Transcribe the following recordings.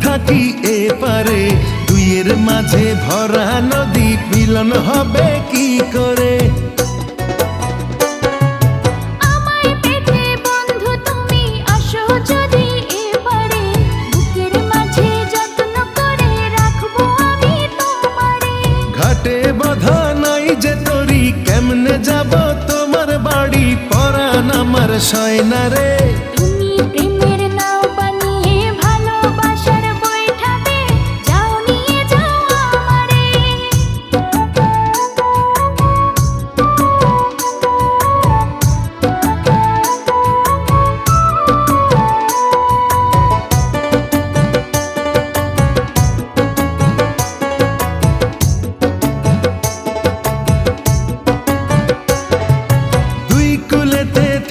থাকি এপারে, দুইয়ের মাঝে ভরা নদী, মিলন হবে কি করে? ঘাটে বাঁধা নাই যে তরি, কেমনে যাব তোমার বাড়ি? পরাণ আমার সয় না রে।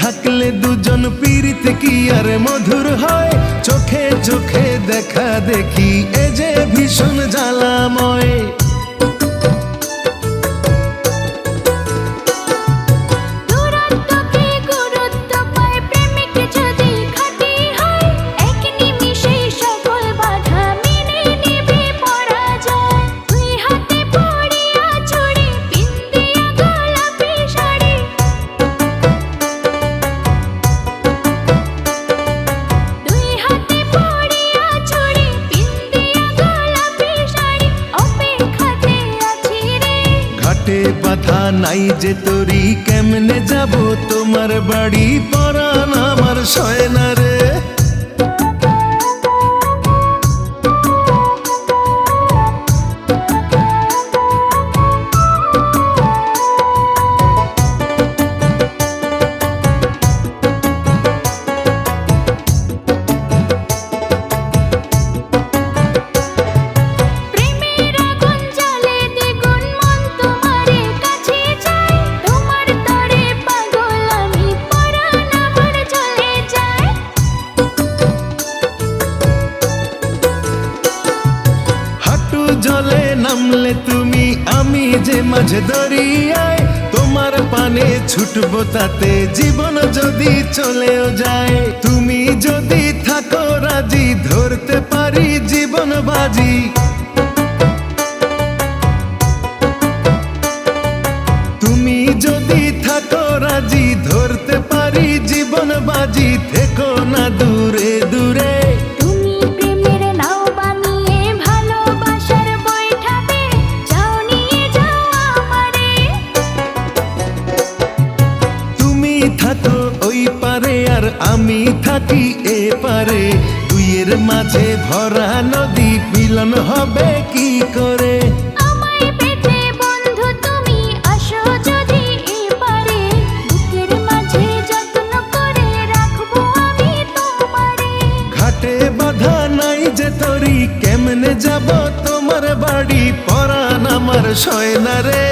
থাকলে দুজন পীড়িত কি আর মধুর হয়? চোখে চোখে দেখা দেখি এ যে ভীষণ জ্বালাময়। বাধা নাই যে তরি, কেমনে যাব তোমার বাড়ি? পরাণ আমার সয় না রে। জলে নামলে তুমি, আমি যে মাঝে দরিয়ায়, তোমার পানে ছুটবো তাতে জীবন যদি চলেও যায়। তুমি যদি থাকো রাজি, ধরতে পারি জীবন বাজি। তুমি যদি থাকো রাজি, ধরতে পারি জীবন বাজি। থেকো না দূরে দূরে, থাকো ওই পারে আর আমি থাকি এপারে, দুইয়ের মাঝে ভরা নদী, মিলন হবে কি করে? ঘাটে বাঁধা নাই যে তরি, কেমনে যাব তোমার বাড়ি? পরাণ আমার সয় না রে।